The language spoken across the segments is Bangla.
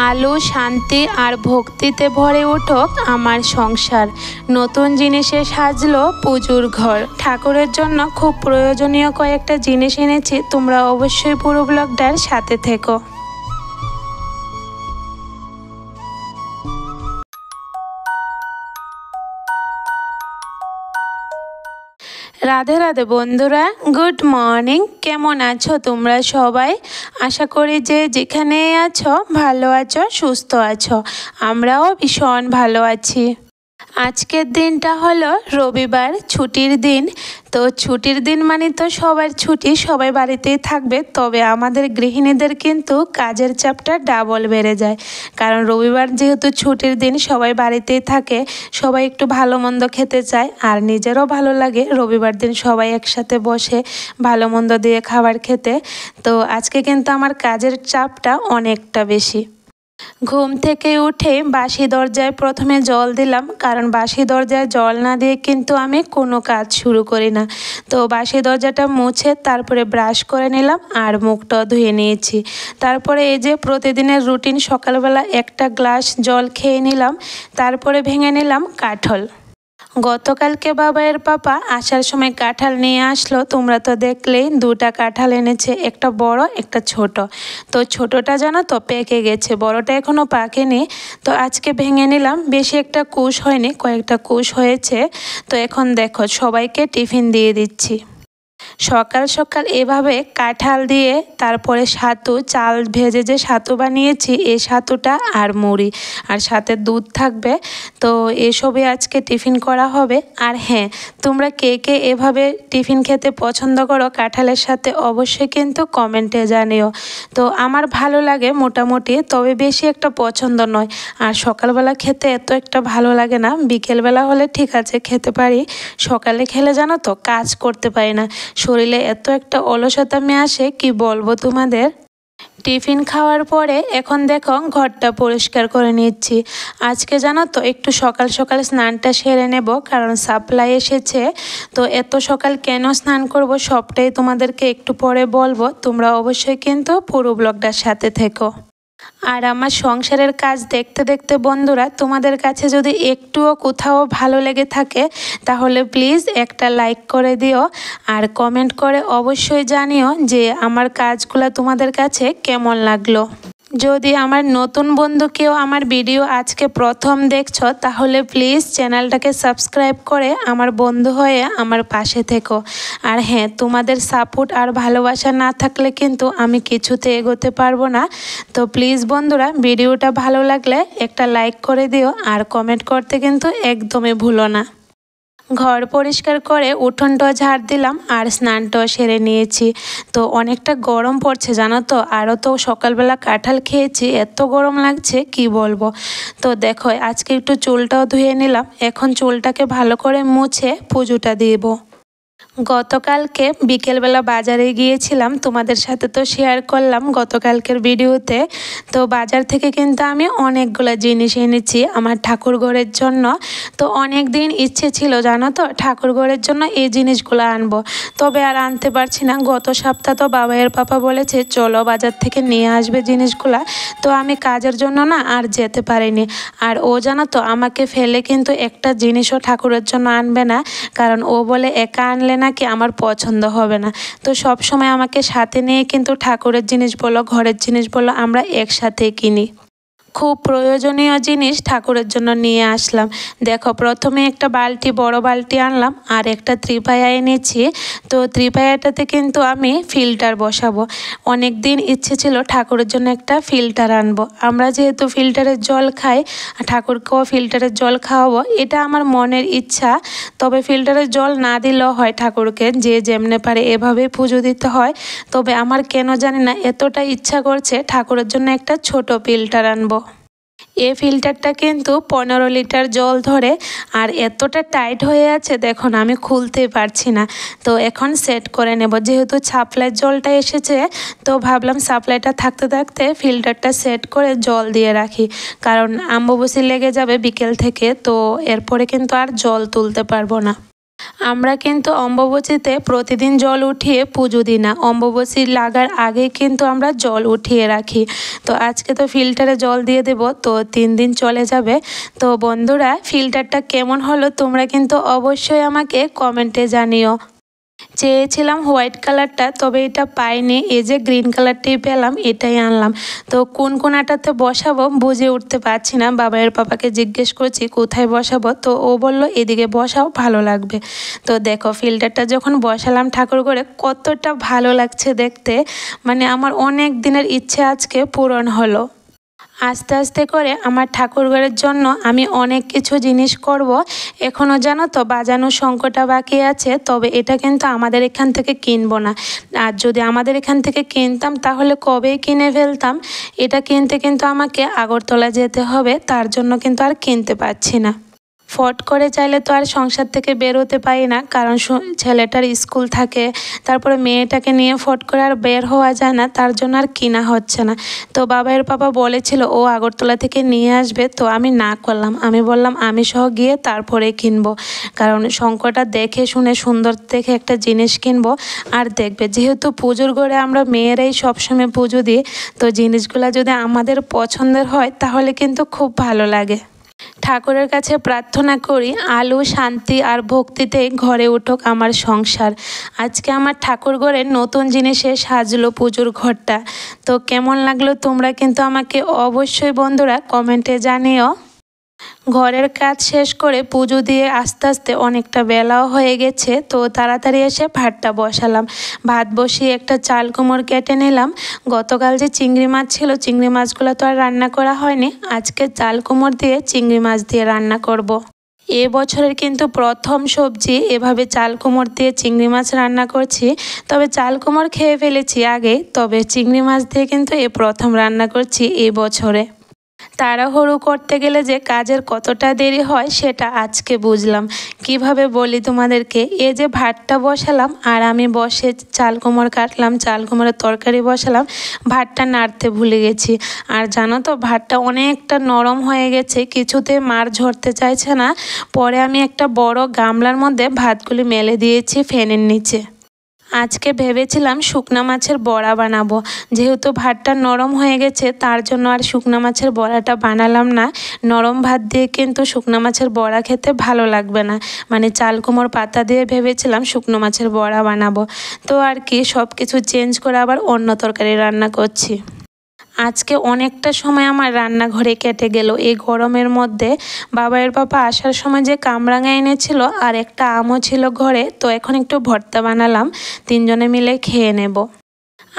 আলো শান্তি আর ভক্তিতে ভরে উঠুক আমার সংসার। নতুন জিনিসে সাজলো পুজোর ঘর। ঠাকুরের জন্য খুব প্রয়োজনীয় কয়েকটা জিনিস এনেছি, তোমরা অবশ্যই পুরো ব্লগটার সাথে থেকো। রাধে রাধে বন্ধুরা, গুড মর্নিং। কেমন আছো তোমরা সবাই? আশা করি যে যেখানে আছো ভালো আছো, সুস্থ আছো। আমরাও ভীষণ ভালো আছি। আজকের দিনটা হলো রবিবার, ছুটির দিন। তো ছুটির দিন মানে তো সবার ছুটি, সবাই বাড়িতেই থাকবে। তবে আমাদের গৃহিণীদের কিন্তু কাজের চাপটা ডাবল বেড়ে যায়, কারণ রবিবার যেহেতু ছুটির দিন, সবাই বাড়িতেই থাকে, সবাই একটু ভালো মন্দ খেতে চায়। আর নিজেরও ভালো লাগে রবিবার দিন সবাই একসাথে বসে ভালো মন্দ দিয়ে খাবার খেতে। তো আজকে কিন্তু আমার কাজের চাপটা অনেকটা বেশি। ঘুম থেকে উঠে বাসি দরজায় প্রথমে জল দিলাম, কারণ বাসি দরজায় জল না দিয়ে কিন্তু আমি কোনো কাজ শুরু করি না। তো বাসি দরজাটা মুছে তারপরে ব্রাশ করে নিলাম আর মুখটা ধুয়ে নিয়েছি। তারপরে এই যে প্রতিদিনের রুটিন, সকালবেলা একটা গ্লাস জল খেয়ে নিলাম, তারপরে ভেঙে নিলাম কাঁঠাল। গতকালকে বাবাইয়ের পাপা আসার সময় কাঁঠাল নিয়ে আসলো, তোমরা তো দেখলেই। দুটা কাঁঠাল এনেছে, একটা বড় একটা ছোট। তো ছোটটা জানো তো পেকে গেছে, বড়টা এখনো পাকেনি। তো আজকে ভেঙে নিলাম, বেশি একটা কুশ হয়নি, কয়েকটা কুশ হয়েছে। তো এখন দেখো সবাইকে টিফিন দিয়ে দিচ্ছি। সকাল সকাল এভাবে কাঁঠাল দিয়ে, তারপরে ছাতু, চাল ভেজে যে ছাতু বানিয়েছি, এই ছাতুটা আর মুড়ি, আর সাথে দুধ থাকবে। তো এসবই আজকে টিফিন করা হবে। আর হ্যাঁ, তোমরা কে কে এভাবে টিফিন খেতে পছন্দ করো কাঁঠালের সাথে, অবশ্যই কিন্তু কমেন্টে জানিও। তো আমার ভালো লাগে মোটামুটি, তবে বেশি একটা পছন্দ নয়। আর সকালবেলা খেতে এত একটা ভালো লাগে না, বিকেলবেলা হলে ঠিক আছে খেতে পারি। সকালে খেলে জানো তো কাজ করতে পারি না, শরীরে এত একটা অলসতামি আসে, কি বলবো তোমাদের। টিফিন খাওয়ার পরে এখন দেখো ঘরটা পরিষ্কার করে নিচ্ছি। আজকে জানো তো একটু সকাল সকাল স্নানটা সেরে নেব, কারণ সাপ্লাই এসেছে। তো এত সকাল কেন স্নান করব সবটাই তোমাদেরকে একটু পরে বলবো, তোমরা অবশ্যই কিন্তু পুরো ব্লগটার সাথে থেকো। আর আমার সংসারের কাজ দেখতে দেখতে বন্ধুরা, তোমাদের কাছে যদি একটুও কোথাও ভালো লেগে থাকে তাহলে প্লিজ একটা লাইক করে দিও, আর কমেন্ট করে অবশ্যই জানিও যে আমার কাজগুলো তোমাদের কাছে কেমন লাগলো। যদি আমার নতুন বন্ধু কেউ আমার ভিডিও আজকে প্রথম দেখছো, তাহলে প্লিজ চ্যানেলটাকে সাবস্ক্রাইব করে আমার বন্ধু হয়ে আমার পাশে থেকো। আর হ্যাঁ, তোমাদের সাপোর্ট আর ভালোবাসা না থাকলে কিন্তু আমি কিছুতে এগোতে পারবো না। তো প্লিজ বন্ধুরা, ভিডিওটা ভালো লাগলে একটা লাইক করে দিও, আর কমেন্ট করতে কিন্তু একদমই ভুলো না। ঘর পরিষ্কার করে উঠোনটাও ঝাড় দিলাম আর স্নানটাও সেরে নিয়েছি। তো অনেকটা গরম পড়ছে জানো তো, আরও তো সকালবেলা কাঁঠাল খেয়েছি, এত গরম লাগছে কি বলবো। তো দেখো আজকে একটু চুলটাও ধুয়ে নিলাম, এখন চুলটাকে ভালো করে মুছে পুজোটা দিব। গতকালকে বিকেলবেলা বাজারে গিয়েছিলাম, তোমাদের সাথে তো শেয়ার করলাম গতকালকের ভিডিওতে। তো বাজার থেকে কিন্তু আমি অনেকগুলো জিনিস এনেছি আমার ঠাকুরঘরের জন্য। তো অনেক দিন ইচ্ছে ছিল জানো তো ঠাকুরঘরের জন্য এই জিনিসগুলো আনবো, তবে আর আনতে পারছি না। গত সপ্তাহ তো বাবাইয়ের পাপা বলেছে চলো বাজার থেকে নিয়ে আসবে জিনিসগুলা, তো আমি কাজের জন্য না আর যেতে পারিনি। আর ও জানো তো আমাকে ফেলে কিন্তু একটা জিনিসও ঠাকুরের জন্য আনবে না, কারণ ও বলে একা আনলে নাকি আমার পছন্দ হবে না। তো সব সময় আমাকে সাথে নিয়ে কিন্তু ঠাকুরের জিনিস বলো, ঘরের জিনিস বলো, আমরা একসাথে কিনি। খুব প্রয়োজনীয় জিনিস ঠাকুরের জন্য নিয়ে আসলাম। দেখো প্রথমে একটা বালতি, বড় বালতি আনলাম, আর একটা ত্রিপায়া এনেছি। তো ত্রিপায়াটাতে কিন্তু আমি ফিল্টার বসাবো। অনেক দিন ইচ্ছে ছিল ঠাকুরের জন্য একটা ফিল্টার আনবো। আমরা যেহেতু ফিল্টারের জল খাই, ঠাকুরকেও ফিল্টারের জল খাওয়াবো, এটা আমার মনের ইচ্ছা। তবে ফিল্টারের জল না দিলেও হয়, ঠাকুরকে যে যেমনে পারে এভাবেই পুজো দিতে হয়। তবে আমার কেন জানি না এতটা ইচ্ছা করছে ঠাকুরের জন্য একটা ছোট ফিল্টার আনবো। এই ফিল্টারটা কিন্তু 15 লিটার জল ধরে, আর এতটা টাইট হয়ে আছে দেখুন, আমি খুলতেই পারছি না। তো এখন সেট করে নেব, যেহেতু সাপ্লাইয়ের জলটা এসেছে, তো ভাবলাম সাপ্লাইটা থাকতে থাকতে ফিল্টারটা সেট করে জল দিয়ে রাখি, কারণ অমাবস্যা লেগে যাবে বিকেল থেকে, তো এরপরে কিন্তু আর জল তুলতে পারবো না। আমরা কিন্তু অম্বুবাচীতে প্রতিদিন জল উঠিয়ে পুজো দিই না, অম্বুবাচী লাগার আগে কিন্তু আমরা জল উঠিয়ে রাখি। তো আজকে তো ফিল্টারে জল দিয়ে দেব, তো 3 দিন চলে যাবে। তো বন্ধুরা, ফিল্টারটা কেমন হলো তোমরা কিন্তু অবশ্যই আমাকে কমেন্টে জানিও। চেয়েছিলাম হোয়াইট কালারটা, তবে এটা পাইনি, এই যে গ্রিন কালারটাই পেলাম, এটাই আনলাম। তো কোন কোনাটাতে বসাবো বুঝে উঠতে পারছি না, বাবার পাপাকে জিজ্ঞেস করছি কোথায় বসাবো, তো ও বলল এদিকে বসাও, ভালো লাগবে। তো দেখো ফিল্টারটা যখন বসালাম ঠাকুর ঘরে, কতটা ভালো লাগছে দেখতে, মানে আমার অনেক দিনের ইচ্ছে আজকে পূরণ হলো। আস্তে আস্তে করে আমার ঠাকুরঘরের জন্য আমি অনেক কিছু জিনিস করব। এখনও জানো তো বাজানোর শঙ্খটা বাকি আছে, তবে এটা কিন্তু আমাদের এখান থেকে কিনবো না। আর যদি আমাদের এখান থেকে কিনতাম তাহলে কবেই কিনে ফেলতাম। এটা কিনতে কিন্তু আমাকে আগরতলা যেতে হবে, তার জন্য কিন্তু আর কিনতে পারছি না। ফট করে চাইলে তো আর সংসার থেকে বেরোতে পারি না, কারণ ছেলেটার স্কুল থাকে, তারপরে মেয়েটাকে নিয়ে ফট করে আর বের হওয়া যায় না, তার জন্য আর কিনা হচ্ছে না। তো বাবার পাপা বলেছিল ও আগরতলা থেকে নিয়ে আসবে, তো আমি না করলাম, আমি বললাম আমি সহ গিয়ে তারপরে কিনবো, কারণ শঙ্করটা দেখে শুনে সুন্দর দেখে একটা জিনিস কিনবো। আর দেখবে যেহেতু পুজোর ঘরে আমরা মেয়েরাই সবসময় পুজো দিই, তো জিনিসগুলো যদি আমাদের পছন্দের হয় তাহলে কিন্তু খুব ভালো লাগে। ঠাকুরের কাছে প্রার্থনা করি আলো শান্তি আর ভক্তিতে ঘরে উঠুক আমার সংসার। আজকে আমার ঠাকুর ঘরের নতুন জিনিসে সাজলো পুজোর ঘরটা। তো কেমন লাগলো তোমরা কিন্তু আমাকে অবশ্যই বন্ধুরা কমেন্টে জানিও। ঘরের কাজ শেষ করে পুজো দিয়ে আস্তে আস্তে অনেকটা বেলাও হয়ে গেছে, তো তাড়াতাড়ি এসে ভাতটা বসালাম। ভাত বসিয়ে একটা চাল কুমড় কেটে নিলাম। গতকাল যে চিংড়ি মাছ ছিল, চিংড়ি মাছগুলো তো আর রান্না করা হয়নি, আজকে চাল কুমড় দিয়ে চিংড়ি মাছ দিয়ে রান্না করব। এ বছরের কিন্তু প্রথম সবজি এভাবে চাল কুমড় দিয়ে চিংড়ি মাছ রান্না করছি। তবে চাল কুমড় খেয়ে ফেলেছি আগে, তবে চিংড়ি মাছ দিয়ে কিন্তু এ প্রথম রান্না করছি এ বছরে। তাড়াহুড়ো করতে গেলে যে কাজের কতটা দেরি হয় সেটা আজকে বুঝলাম। কিভাবে বলি তোমাদেরকে, এই যে ভাতটা বসালাম আর আমি বসে চাল কুমড় কাটলাম, চাল কুমড়ের তরকারি বসালাম, ভাতটা নাড়তে ভুলে গেছি। আর জানো তো ভাতটা অনেকটা নরম হয়ে গেছে, কিছুতে মার ঝরতে চাইছে না। পরে আমি একটা বড় গামলার মধ্যে ভাতগুলি মেলে দিয়েছি ফ্যানের নিচে। আজকে ভেবেছিলাম শুকনা মাছের বড়া বানাবো, যেহেতু ভাতটা নরম হয়ে গেছে তার জন্য আর শুকনা মাছের বড়াটা বানালাম না। নরম ভাত দিয়ে কিন্তু শুকনা মাছের বড়া খেতে ভালো লাগবে না, মানে চাল কুমড়োর পাতা দিয়ে ভেবেছিলাম শুকনো মাছের বড়া বানাবো। তো আর কি সব কিছু চেঞ্জ করে আবার অন্য তরকারি রান্না করছি। আজকে অনেকটা সময় আমার রান্নাঘরে কেটে গেল এই গরমের মধ্যে। বাবার পাপা আসার সময় যে কামরাঙা এনেছিল আর একটা আমও ছিল ঘরে, তো এখন একটু ভর্তা বানালাম, 3 জনে মিলে খেয়ে নেব।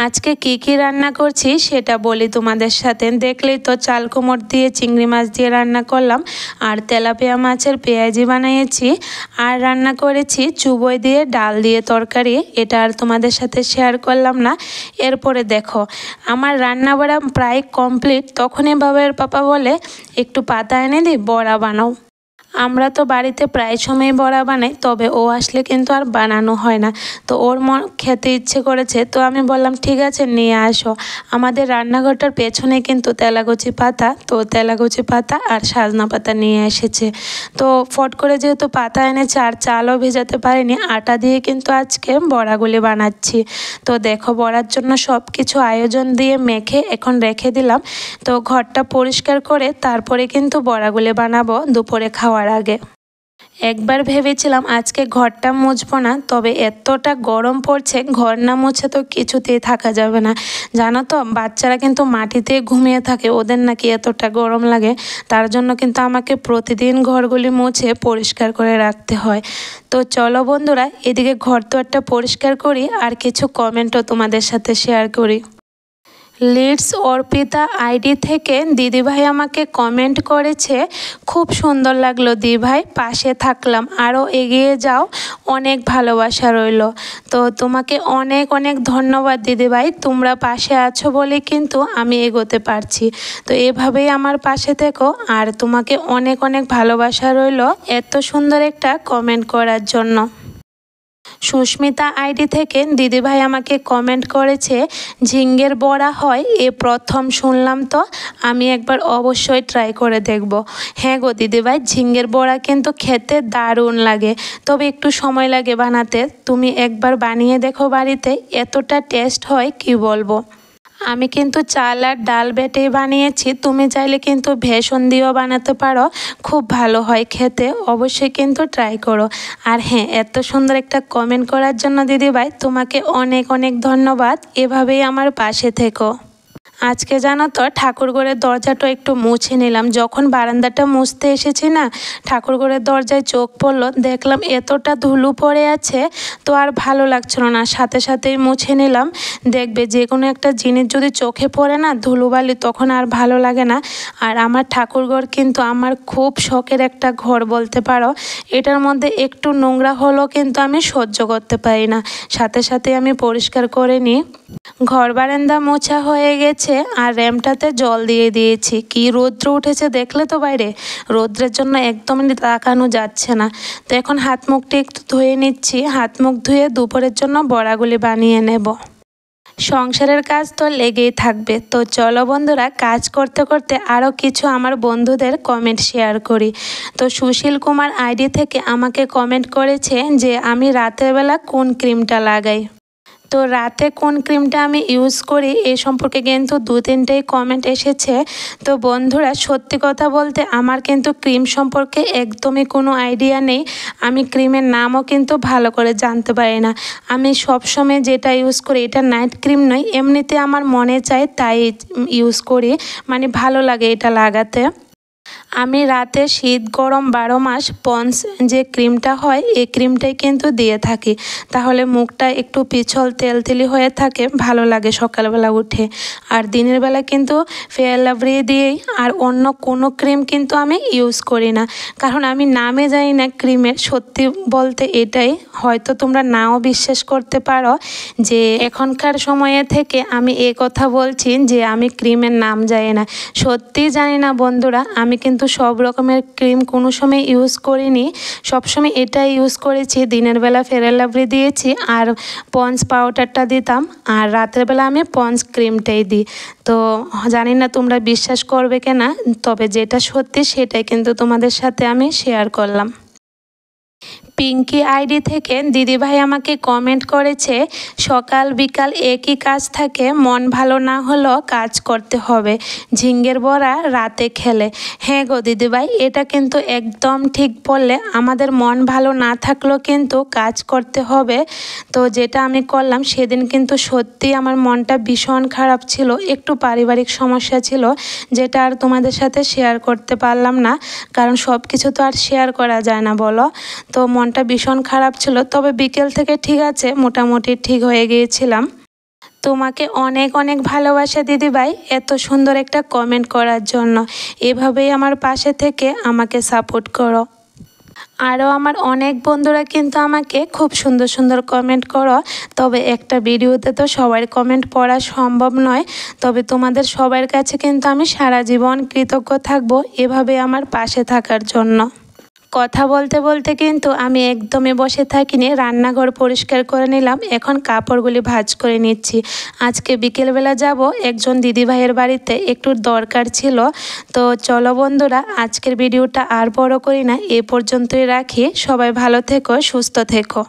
আজকে কি রান্না করছি সেটা বলি তোমাদের সাথে। দেখলেই তো চাল কুমড় দিয়ে চিংড়ি মাছ দিয়ে রান্না করলাম, আর তেলাপিয়া মাছের পেঁয়াজি বানিয়েছি, আর রান্না করেছি চুবই দিয়ে ডাল দিয়ে তরকারি। এটা আর তোমাদের সাথে শেয়ার করলাম না। এরপরে দেখো আমার রান্না বাড়া প্রায় কমপ্লিট, তখনই বাবার পাপা বলে একটু পাতা এনে দিই, বড়া বানাও। আমরা তো বাড়িতে প্রায় সময় বড়া বানাই, তবে ও আসলে কিন্তু আর বানানো হয় না। তো ওর খেতে ইচ্ছে করেছে, তো আমি বললাম ঠিক আছে নিয়ে আসো। আমাদের রান্নাঘরটার পেছনে কিন্তু তেলাকুচি পাতা, তো তেলাকুচি পাতা আর সাজনা পাতা নিয়ে এসেছে। তো ফট করে যেহেতু পাতা এনেছে আর চালও ভেজাতে পারিনি, আটা দিয়ে কিন্তু আজকে বড়াগুলি বানাচ্ছি। তো দেখো বড়ার জন্য সব কিছু আয়োজন দিয়ে মেখে এখন রেখে দিলাম। তো ঘরটা পরিষ্কার করে তারপরে কিন্তু বড়াগুলি বানাবো দুপুরে খাওয়ার আগে। একবার ভেবেছিলাম আজকে ঘরটা মুছবো না, তবে এতটা গরম পড়ছে ঘর না মুছে তো কিছুতেই থাকা যাবে না। জানো তো বাচ্চারা কিন্তু মাটিতে ঘুমিয়ে থাকে, ওদের নাকি এতটা গরম লাগে, তার জন্য কিন্তু আমাকে প্রতিদিন ঘরগুলি মুছে পরিষ্কার করে রাখতে হয়। তো চলো বন্ধুরা, এদিকে ঘর তো একটা পরিষ্কার করি আর কিছু কমেন্টও তোমাদের সাথে শেয়ার করি। লিডস অর্পিতা আইডি থেকে দিদিভাই আমাকে কমেন্ট করেছে, খুব সুন্দর লাগলো দিদিভাই, পাশে থাকলাম, আরও এগিয়ে যাও, অনেক ভালোবাসা রইল। তো তোমাকে অনেক অনেক ধন্যবাদ দিদিভাই, তোমরা পাশে আছো বলে কিন্তু আমি এগোতে পারছি। তো এভাবেই আমার পাশে থেকো, আর তোমাকে অনেক অনেক ভালোবাসা রইল এত সুন্দর একটা কমেন্ট করার জন্য। সুস্মিতা আইডি থেকে দিদিভাই আমাকে কমেন্ট করেছে, ঝিঙ্গের বড়া হয় এ প্রথম শুনলাম, তো আমি একবার অবশ্যই ট্রাই করে দেখব। হ্যাঁ গো দিদিভাই, ঝিঙ্গের বড়া কিন্তু খেতে দারুণ লাগে, তবে একটু সময় লাগে বানাতে। তুমি একবার বানিয়ে দেখো বাড়িতে, এতটা টেস্ট হয় কি বলবো। আমি কিন্তু চাল আর ডাল বেটেই বানিয়েছি, তুমি চাইলে কিন্তু বেসন দিয়েও বানাতে পারো, খুব ভালো হয় খেতে, অবশ্যই কিন্তু ট্রাই করো। আর হ্যাঁ, এত সুন্দর একটা কমেন্ট করার জন্য দিদিভাই তোমাকে অনেক অনেক ধন্যবাদ, এভাবেই আমার পাশে থেকো। আজকে জানো তো ঠাকুরঘরের দরজাটা একটু মুছে নিলাম। যখন বারান্দাটা মুছতে এসেছি না, ঠাকুরঘরের দরজায় চোখ পড়লো, দেখলাম এতটা ধুলো পড়ে আছে, তো আর ভালো লাগছিল না, সাথে সাথেই মুছে নিলাম। দেখবে যে কোনো একটা জিনিস যদি চোখে পড়ে না ধুলোবালি, তখন আর ভালো লাগে না। আর আমার ঠাকুরঘর কিন্তু আমার খুব শখের একটা ঘর বলতে পারো। এটার মধ্যে একটু নোংরা হলেও কিন্তু আমি সহ্য করতে পারি না, সাথে সাথে আমি পরিষ্কার করে নিই। ঘর বারান্দা মোছা হয়ে গেছে আর র্যামটাতে জল দিয়ে দিয়েছি। কি রৌদ্র উঠেছে দেখলে তো বাইরে, রৌদ্রের জন্য একদমই তাকানো যাচ্ছে না। তো এখন হাত মুখটি একটু ধুয়ে নিচ্ছি, হাত মুখ ধুয়ে দুপুরের জন্য বড়াগুলি বানিয়ে নেব। সংসারের কাজ তো লেগেই থাকবে। তো চলো বন্ধুরা, কাজ করতে করতে আরও কিছু আমার বন্ধুদের কমেন্ট শেয়ার করি। তো সুশীল কুমার আইডি থেকে আমাকে কমেন্ট করেছে যে আমি রাতের বেলা কোন ক্রিমটা লাগাই। তো রাতে কোন ক্রিমটা আমি ইউজ করি এ সম্পর্কে কিন্তু 2-3টেই কমেন্ট এসেছে। তো বন্ধুরা, সত্যি কথা বলতে আমার কিন্তু ক্রিম সম্পর্কে একদমই কোনো আইডিয়া নেই। আমি ক্রিমের নামও কিন্তু ভালো করে জানতে পারি না। আমি সবসময় যেটা ইউজ করি এটা নাইট ক্রিম নয়, এমনিতে আমার মনে চায় তাই ইউজ করি, মানে ভালো লাগে এটা লাগাতে। আমি রাতে শীত গরম 12 মাস পন্স যে ক্রিমটা হয় এই ক্রিমটাই কিন্তু দিয়ে থাকি, তাহলে মুখটা একটু পিছল তেলতেলি হয়ে থাকে, ভালো লাগে সকালবেলা উঠে। আর দিনের বেলা কিন্তু ফেয়ার লাভলি দিয়েই, আর অন্য কোনো ক্রিম কিন্তু আমি ইউজ করি না, কারণ আমি নামে জানি না ক্রিমের। সত্যি বলতে এটাই, হয়তো তোমরা নাও বিশ্বাস করতে পারো যে এখনকার সময়ে থেকে আমি এ কথা বলছি যে আমি ক্রিমের নাম জানি না। সত্যি জানি না বন্ধুরা, আমি কিন্তু সব রকমের ক্রিম কোনো সময় ইউজ করিনি, সবসময় এটাই ইউজ করেছি। দিনের বেলা ফেয়ার লাভলি দিয়েছি আর পন্স পাউডারটা দিতাম, আর রাতের বেলা আমি পন্স ক্রিমটাই দিই। তো জানি না তোমরা বিশ্বাস করবে কিনা, তবে যেটা সত্যি সেটাই কিন্তু তোমাদের সাথে আমি শেয়ার করলাম। পিঙ্কি আইডি থেকে দিদিভাই আমাকে কমেন্ট করেছে, সকাল বিকাল একই কাজ থাকে, মন ভালো না হলেও কাজ করতে হবে, ঝিঙ্গের বড়া রাতে খেলে। হ্যাঁ গো দিদিভাই, এটা কিন্তু একদম ঠিক বললে, আমাদের মন ভালো না থাকলেও কিন্তু কাজ করতে হবে। তো যেটা আমি করলাম সেদিন কিন্তু সত্যি আমার মনটা ভীষণ খারাপ ছিল, একটু পারিবারিক সমস্যা ছিল, যেটা আর তোমাদের সাথে শেয়ার করতে পারলাম না, কারণ সব কিছু তো আর শেয়ার করা যায় না বলো। তো মনটা ভীষণ খারাপ ছিল, তবে বিকেল থেকে ঠিক আছে, মোটামুটি ঠিক হয়ে গিয়েছিলাম। তোমাকে অনেক অনেক ভালোবাসা দিদিভাই, এত সুন্দর একটা কমেন্ট করার জন্য। এভাবেই আমার পাশে থেকে আমাকে সাপোর্ট করো। আরও আমার অনেক বন্ধুরা কিন্তু আমাকে খুব সুন্দর সুন্দর কমেন্ট করো, তবে একটা ভিডিওতে তো সবার কমেন্ট পড়া সম্ভব নয়, তবে তোমাদের সবার কাছে কিন্তু আমি সারা জীবন কৃতজ্ঞ থাকবো এভাবে আমার পাশে থাকার জন্য। কথা বলতে বলতে কিন্তু আমি একদমই বসে থাকিনি, রান্নাঘর পরিষ্কার করে নিলাম, এখন কাপড়গুলি ভাঁজ করে নিচ্ছি। আজকে বিকেলবেলা যাব একজন দিদিভাইয়ের বাড়িতে, একটু দরকার ছিল। তো চলো বন্ধুরা, আজকের ভিডিওটা আর বড় করি না, এ পর্যন্তই রাখি। সবাই ভালো থেকো, সুস্থ থেকো।